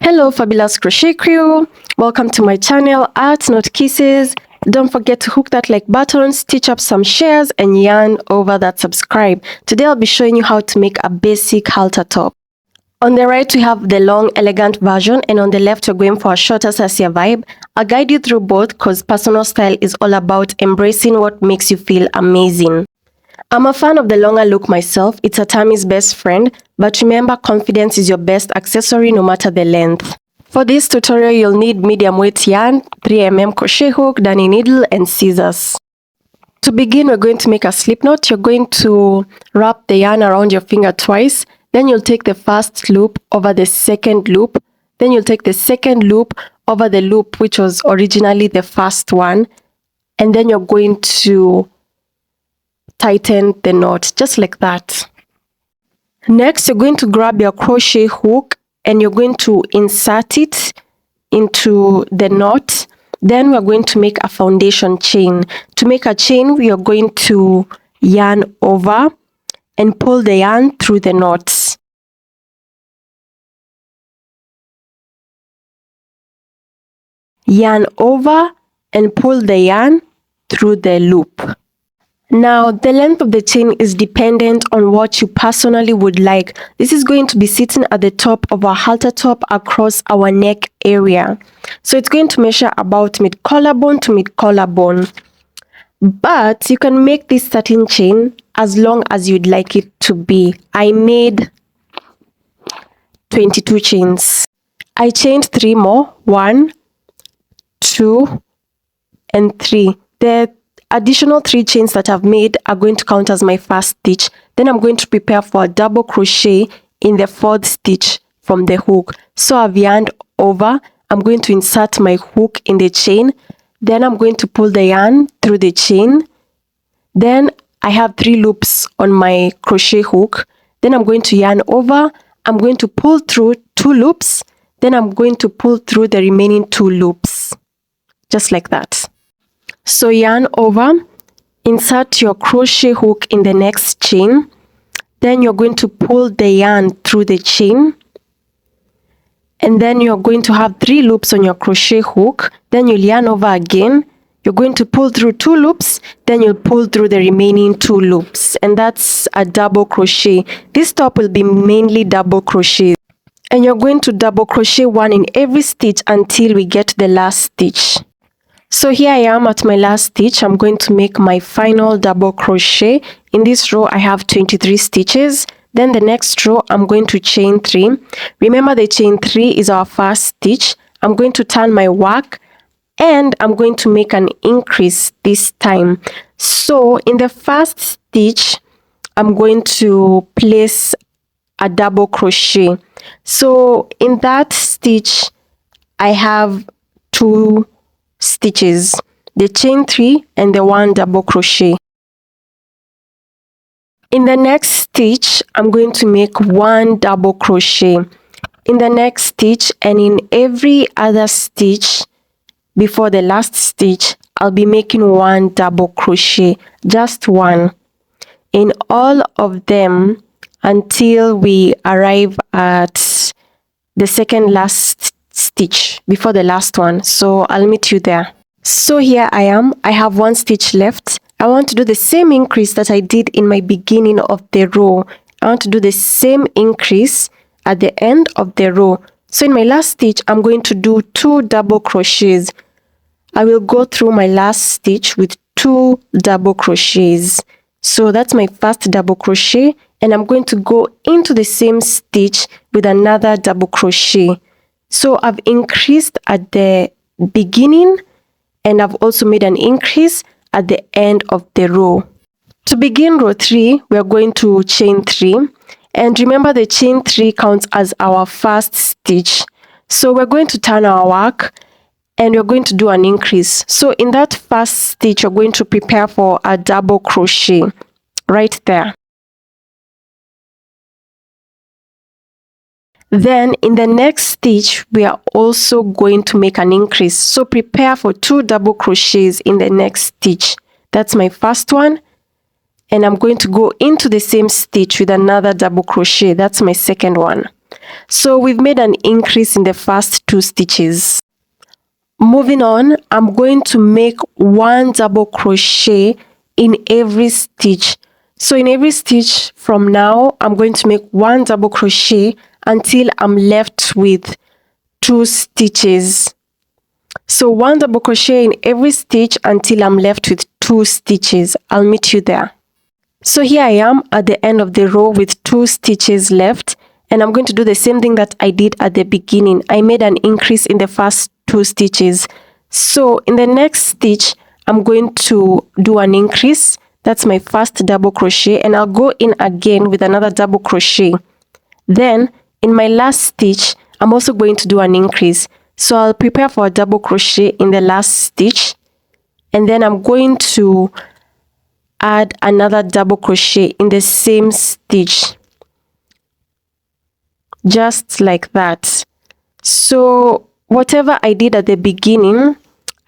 Hello fabulous crochet crew, welcome to my channel Art Not Kisses. Don't forget to hook that like button, stitch up some shares and yarn over that subscribe. Today I'll be showing you how to make a basic halter top. On the right we have the long elegant version and on the left we're going for a shorter sassier vibe. I'll guide you through both because personal style is all about embracing what makes you feel amazing. I'm a fan of the longer look myself, it's a Tammy's best friend, but remember confidence is your best accessory no matter the length. For this tutorial you'll need medium weight yarn, 3mm crochet hook, dunny needle and scissors. To begin we're going to make a slip knot. You're going to wrap the yarn around your finger twice, then you'll take the first loop over the second loop, then you'll take the second loop over the loop which was originally the first one, and then you're going to tighten the knot just like that. Next you're going to grab your crochet hook and you're going to insert it into the knot. Then we're going to make a foundation chain. To make a chain we are going to yarn over and pull the yarn through the knots. Yarn over and pull the yarn through the loop. Now, the length of the chain is dependent on what you personally would like. This is going to be sitting at the top of our halter top across our neck area. So it's going to measure about mid collarbone to mid collarbone. But you can make this satin chain as long as you'd like it to be. I made 22 chains. I chained 3 more. 1, 2, and 3. The additional 3 chains that I've made are going to count as my first stitch. Then I'm going to prepare for a double crochet in the 4th stitch from the hook. So I've yarned over, I'm going to insert my hook in the chain, then I'm going to pull the yarn through the chain. Then I have 3 loops on my crochet hook. Then I'm going to yarn over, I'm going to pull through 2 loops, then I'm going to pull through the remaining 2 loops. Just like that. So yarn over, insert your crochet hook in the next chain, then you're going to pull the yarn through the chain, and then you're going to have 3 loops on your crochet hook, then you'll yarn over again, you're going to pull through 2 loops, then you'll pull through the remaining 2 loops, and that's a double crochet. This top will be mainly double crochet, and you're going to double crochet 1 in every stitch until we get to the last stitch. So here I am at my last stitch. I'm going to make my final double crochet. In this row I have 23 stitches. Then the next row I'm going to chain 3. Remember the chain 3 is our first stitch. I'm going to turn my work and I'm going to make an increase this time. So in the first stitch I'm going to place a double crochet. So in that stitch I have 2 stitches, the chain 3 and the 1 double crochet. In the next stitch I'm going to make 1 double crochet. In the next stitch and in every other stitch before the last stitch I'll be making 1 double crochet, just 1 in all of them until we arrive at the second last stitch before the last one. So I'll meet you there. So here I am, I have 1 stitch left. I want to do the same increase that I did in my beginning of the row. I want to do the same increase at the end of the row. So in my last stitch I'm going to do 2 double crochets. I will go through my last stitch with 2 double crochets. So that's my first double crochet and I'm going to go into the same stitch with another double crochet. So I've increased at the beginning and I've also made an increase at the end of the row. To begin row 3, we are going to chain 3. And remember the chain 3 counts as our first stitch. So we're going to turn our work and we're going to do an increase. So in that first stitch, you're going to prepare for a double crochet right there. Then in the next stitch we are also going to make an increase, so prepare for 2 double crochets in the next stitch. That's my first one and I'm going to go into the same stitch with another double crochet. That's my second one. So we've made an increase in the first 2 stitches. Moving on, I'm going to make 1 double crochet in every stitch. So in every stitch from now, I'm going to make 1 double crochet until I'm left with 2 stitches. So 1 double crochet in every stitch until I'm left with 2 stitches. I'll meet you there. So here I am at the end of the row with 2 stitches left, and I'm going to do the same thing that I did at the beginning. I made an increase in the first 2 stitches. So in the next stitch, I'm going to do an increase. That's my first double crochet, and I'll go in again with another double crochet. Then in my last stitch, I'm also going to do an increase. So I'll prepare for a double crochet in the last stitch, and then I'm going to add another double crochet in the same stitch, just like that. So whatever I did at the beginning,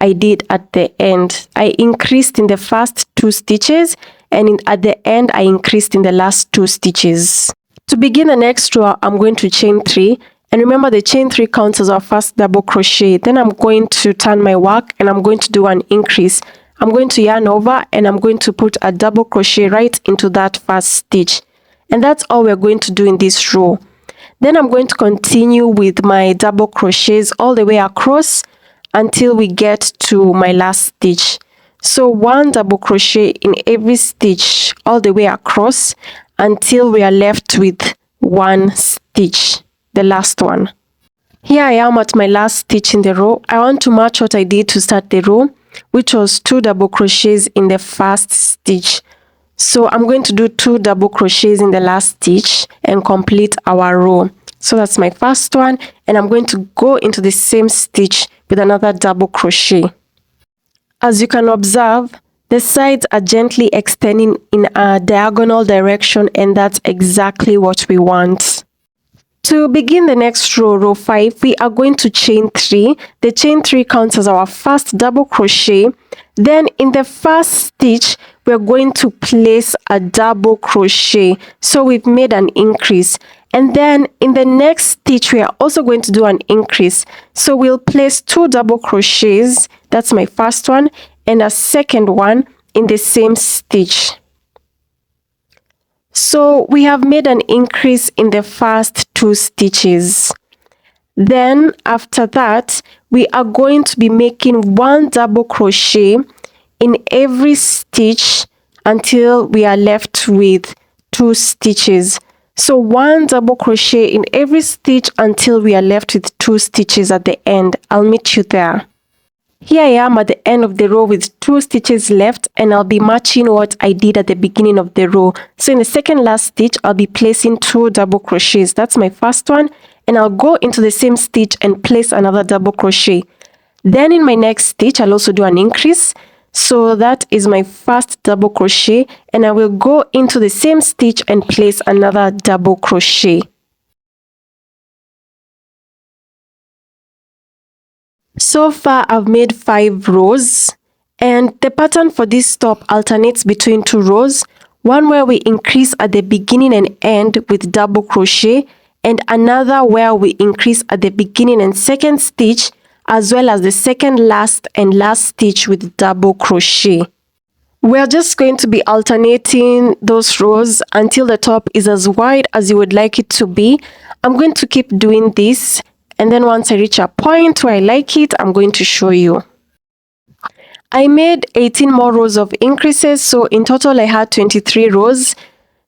I did at the end. I increased in the first 2 stitches, and at the end I increased in the last 2 stitches. To begin the next row, I'm going to chain 3, and remember the chain 3 counts as our first double crochet. Then I'm going to turn my work and I'm going to do an increase. I'm going to yarn over and I'm going to put a double crochet right into that first stitch. And that's all we're going to do in this row. Then I'm going to continue with my double crochets all the way across until we get to my last stitch. So 1 double crochet in every stitch all the way across until we are left with 1 stitch, the last one. Here I am at my last stitch in the row. I want to match what I did to start the row, which was 2 double crochets in the first stitch. So I'm going to do 2 double crochets in the last stitch and complete our row. So that's my first one, and I'm going to go into the same stitch with another double crochet. As you can observe, the sides are gently extending in a diagonal direction, and that's exactly what we want. To begin the next row, row 5, we are going to chain 3. The chain 3 counts as our first double crochet. Then in the first stitch, we're going to place a double crochet. So we've made an increase. And then in the next stitch, we are also going to do an increase. So we'll place 2 double crochets. That's my first one, and a second one in the same stitch. So we have made an increase in the first 2 stitches. Then after that, we are going to be making 1 double crochet in every stitch until we are left with 2 stitches. So 1 double crochet in every stitch until we are left with 2 stitches at the end. I'll meet you there. Here I am at the end of the row with 2 stitches left, and I'll be matching what I did at the beginning of the row. So in the second last stitch, I'll be placing 2 double crochets. That's my first one, and I'll go into the same stitch and place another double crochet. Then in my next stitch, I'll also do an increase. So that is my first double crochet, and I will go into the same stitch and place another double crochet. So far I've made 5 rows, and the pattern for this top alternates between 2 rows, one where we increase at the beginning and end with double crochet, and another where we increase at the beginning and second stitch, as well as the second last and last stitch with double crochet. We're just going to be alternating those rows until the top is as wide as you would like it to be. I'm going to keep doing this, and then once I reach a point where I like it, I'm going to show you. I made 18 more rows of increases, so in total I had 23 rows.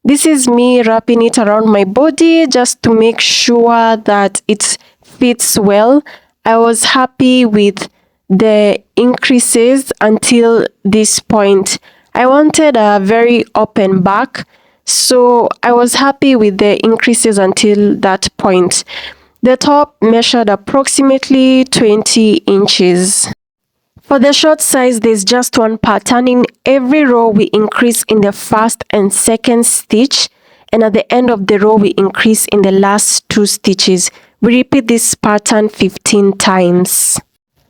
This is me wrapping it around my body just to make sure that it fits well. I was happy with the increases until this point. I wanted a very open back, so I was happy with the increases until that point. The top measured approximately 20 inches. For the short size, there's just one pattern. In every row, we increase in the first and second stitch, and at the end of the row, we increase in the last 2 stitches. We repeat this pattern 15 times.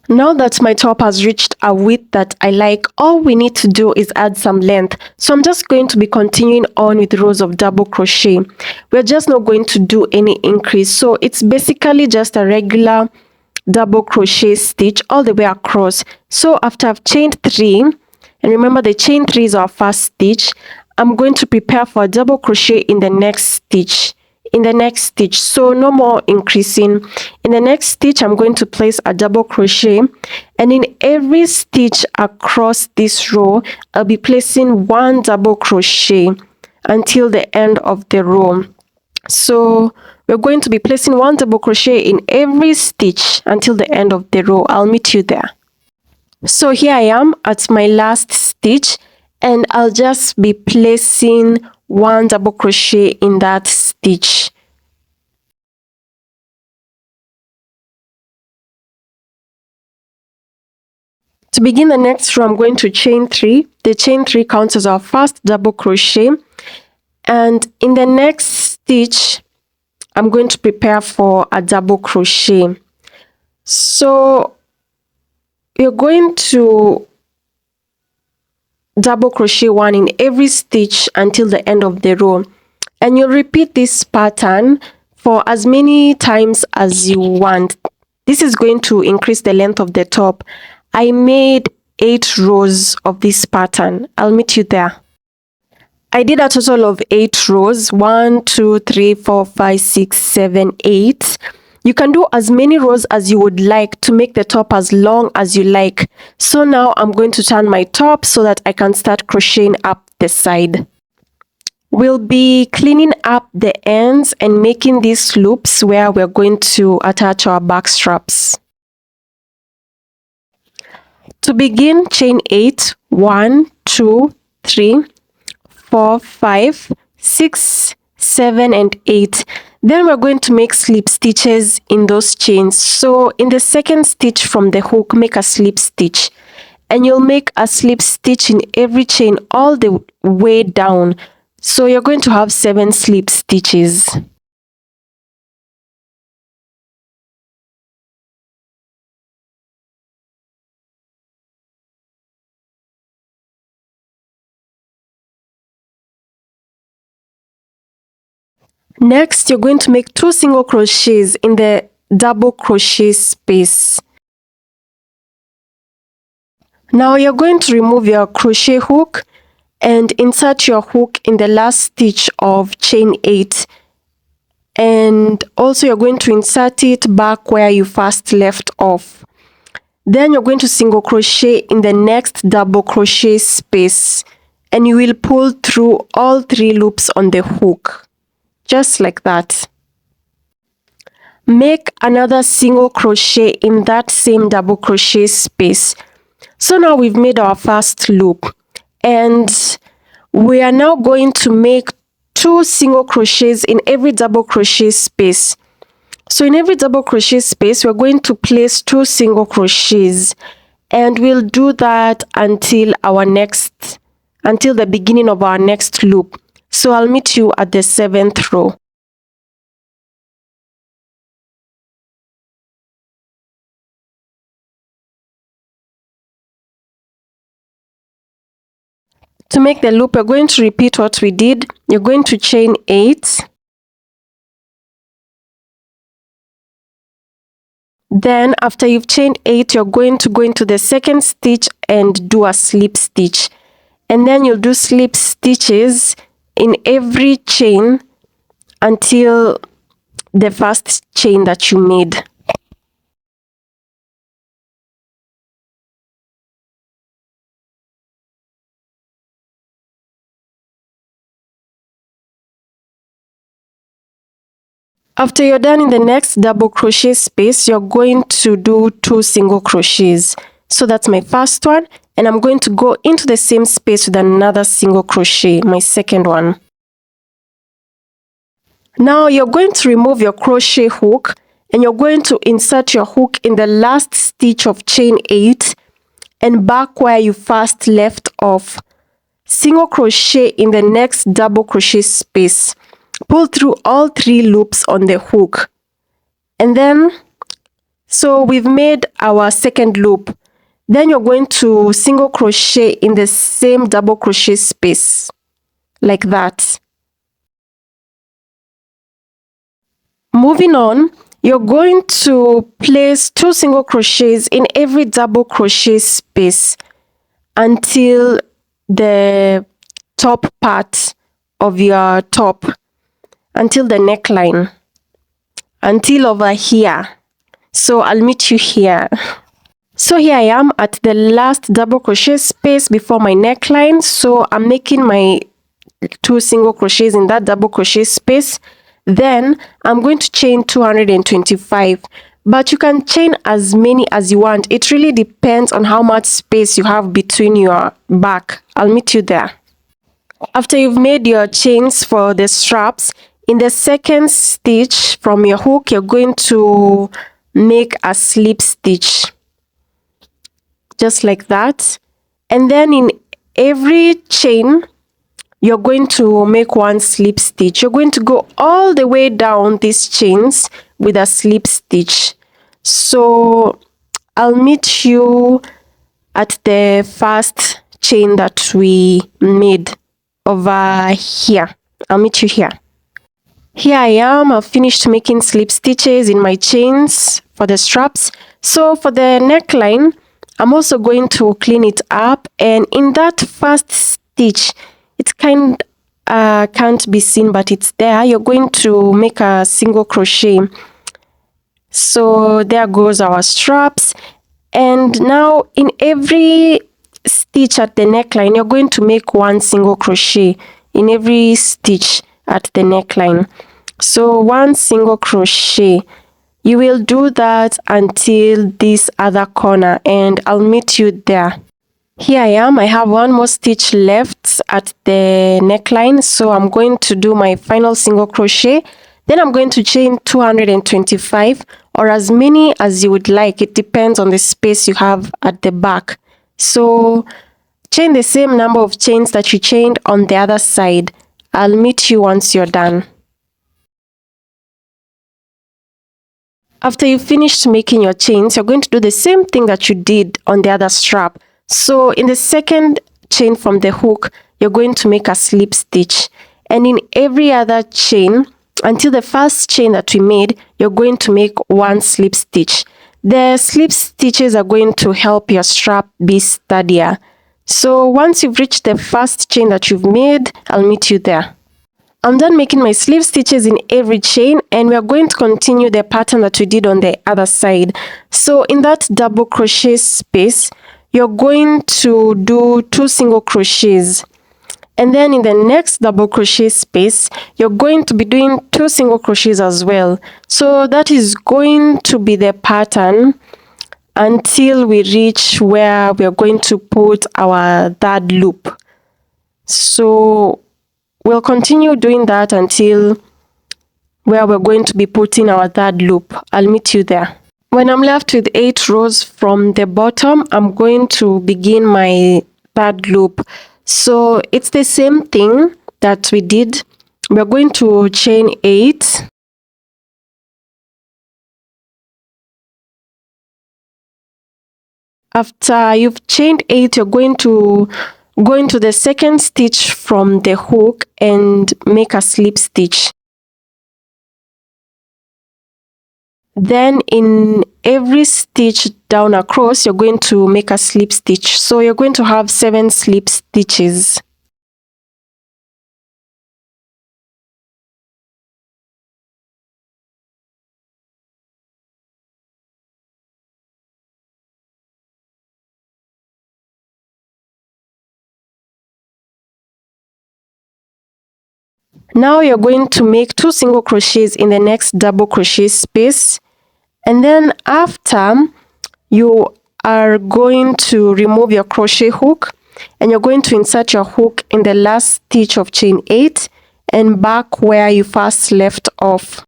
Now that my top has reached a width that I like, all we need to do is add some length. So I'm just going to be continuing on with rows of double crochet. We're just not going to do any increase. So it's basically just a regular double crochet stitch all the way across. So after I've chained 3, and remember the chain 3 is our first stitch, I'm going to prepare for a double crochet in the next stitch. So no more increasing. In the next stitch, I'm going to place a double crochet, and in every stitch across this row, I'll be placing 1 double crochet until the end of the row. So we're going to be placing 1 double crochet in every stitch until the end of the row. I'll meet you there. So here I am at my last stitch, and I'll just be placing 1 double crochet in that stitch. To begin the next row, I'm going to chain 3. The chain 3 counts as our first double crochet, and in the next stitch, I'm going to prepare for a double crochet. So you're going to double crochet 1 in every stitch until the end of the row, and you'll repeat this pattern for as many times as you want. This is going to increase the length of the top. I made 8 rows of this pattern. I'll meet you there. I did a total of 8 rows. 1, 2, 3, 4, 5, 6, 7, 8. You can do as many rows as you would like to make the top as long as you like. So now I'm going to turn my top so that I can start crocheting up the side. We'll be cleaning up the ends and making these loops where we're going to attach our back straps. To begin, chain 8, 1, 2, 3, 4, 5, 6, 7, and 8. Then we're going to make slip stitches in those chains. So in the second stitch from the hook, make a slip stitch, and you'll make a slip stitch in every chain all the way down. So you're going to have 7 slip stitches. Next, you're going to make 2 single crochets in the double crochet space. Now you're going to remove your crochet hook and insert your hook in the last stitch of chain 8, and also you're going to insert it back where you first left off. Then you're going to single crochet in the next double crochet space, and you will pull through all 3 loops on the hook, just like that. Make another single crochet in that same double crochet space. So now we've made our first loop, and we are now going to make 2 single crochets in every double crochet space. So in every double crochet space, we're going to place 2 single crochets, and we'll do that until the beginning of our next loop. So I'll meet you at the 7th row. To make the loop, we're going to repeat what we did. You're going to chain 8. Then after you've chained 8, you're going to go into the second stitch and do a slip stitch. And then you'll do slip stitches in every chain until the first chain that you made. After you're done in the next double crochet space, you're going to do 2 single crochets. So that's my first one, and I'm going to go into the same space with another single crochet, my second one. Now you're going to remove your crochet hook, and you're going to insert your hook in the last stitch of chain 8 and back where you first left off. Single crochet in the next double crochet space. Pull through all 3 loops on the hook, and then So we've made our second loop. Then you're going to single crochet in the same double crochet space, like that. Moving on, you're going to place 2 single crochets in every double crochet space until the top part of your top, until the neckline, until over here. So I'll meet you here. So here I am at the last double crochet space before my neckline. So I'm making my 2 single crochets in that double crochet space. Then I'm going to chain 225, but you can chain as many as you want. It really depends on how much space you have between your back. I'll meet you there. After you've made your chains for the straps, in the second stitch from your hook, you're going to make a slip stitch, just like that. And then in every chain, you're going to make 1 slip stitch. You're going to go all the way down these chains with a slip stitch. So I'll meet you at the first chain that we made over here. I'll meet you here. Here I am. I've finished making slip stitches in my chains for the straps. So for the neckline, I'm also going to clean it up, and in that first stitch, it can't be seen, but it's there. You're going to make a single crochet. So there goes our straps. And now in every stitch at the neckline, you're going to make 1 single crochet in every stitch at the neckline. So 1 single crochet. You will do that until this other corner, and I'll meet you there. Here I am. I have 1 more stitch left at the neckline, so I'm going to do my final single crochet. Then I'm going to chain 225, or as many as you would like. It depends on the space you have at the back. So chain the same number of chains that you chained on the other side. I'll meet you once you're done. After you've finished making your chains, you're going to do the same thing that you did on the other strap. So in the second chain from the hook, you're going to make a slip stitch. And in every other chain, until the first chain that we made, you're going to make 1 slip stitch. The slip stitches are going to help your strap be sturdier. So once you've reached the first chain that you've made, I'll meet you there. I'm done making my slip stitches in every chain, and we are going to continue the pattern that we did on the other side. So in that double crochet space, you're going to do 2 single crochets. And then in the next double crochet space, you're going to be doing 2 single crochets as well. So that is going to be the pattern until we reach where we are going to put our third loop. So we'll continue doing that until where we're going to be putting our third loop. I'll meet you there. When I'm left with 8 rows from the bottom, I'm going to begin my third loop. So it's the same thing that we did. We're going to chain 8. After you've chained 8, you're going to go into the second stitch from the hook and make a slip stitch. Then in every stitch down across, you're going to make a slip stitch. So you're going to have 7 slip stitches. Now you're going to make 2 single crochets in the next double crochet space, and then after, you are going to remove your crochet hook, and you're going to insert your hook in the last stitch of chain 8 and back where you first left off.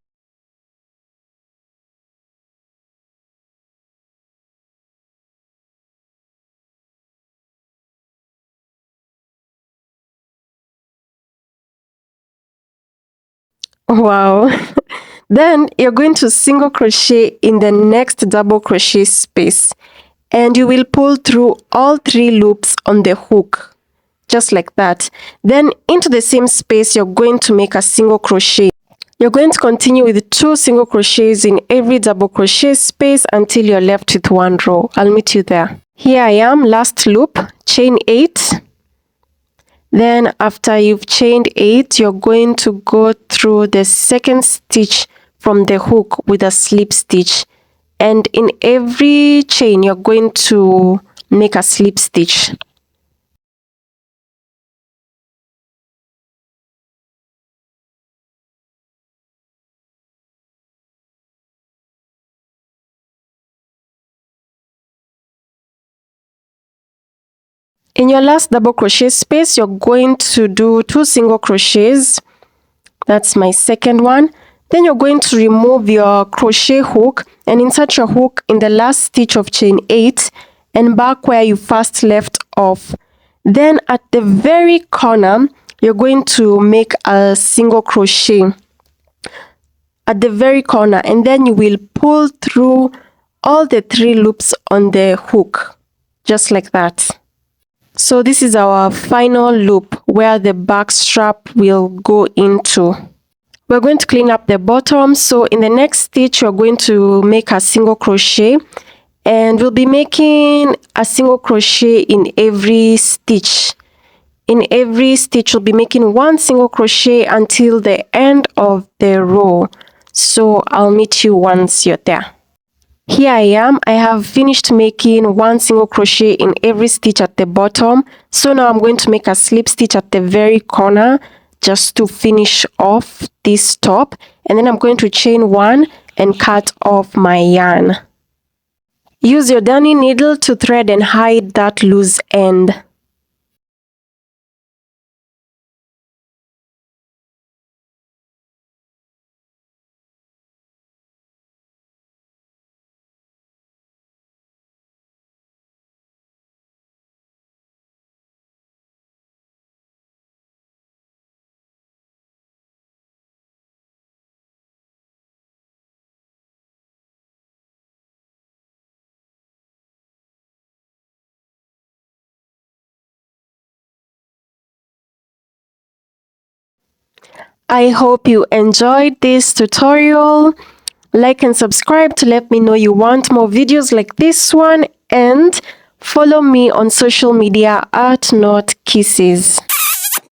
Wow, Then you're going to single crochet in the next double crochet space, and you will pull through all 3 loops on the hook, just like that. Then into the same space, you're going to make a single crochet. You're going to continue with 2 single crochets in every double crochet space until you're left with 1 row. I'll meet you there. Here I am, last loop, chain 8. Then after you've chained 8, you're going to go through the second stitch from the hook with a slip stitch, and in every chain you're going to make a slip stitch. In your last double crochet space, you're going to do 2 single crochets. That's my second one. Then you're going to remove your crochet hook and insert your hook in the last stitch of chain 8 and back where you first left off. Then at the very corner, you're going to make a single crochet at the very corner, and then you will pull through all the 3 loops on the hook, just like that. So this is our final loop where the back strap will go into. We're going to clean up the bottom. So in the next stitch, we're going to make a single crochet, and we'll be making a single crochet in every stitch. In every stitch, we'll be making 1 single crochet until the end of the row. So I'll meet you once you're there. Here I am. I have finished making 1 single crochet in every stitch at the bottom. So now I'm going to make a slip stitch at the very corner just to finish off this top, and then I'm going to chain 1 and cut off my yarn. Use your darning needle to thread and hide that loose end. I hope you enjoyed this tutorial. Like and subscribe to let me know you want more videos like this one, and follow me on social media at Not Kisses.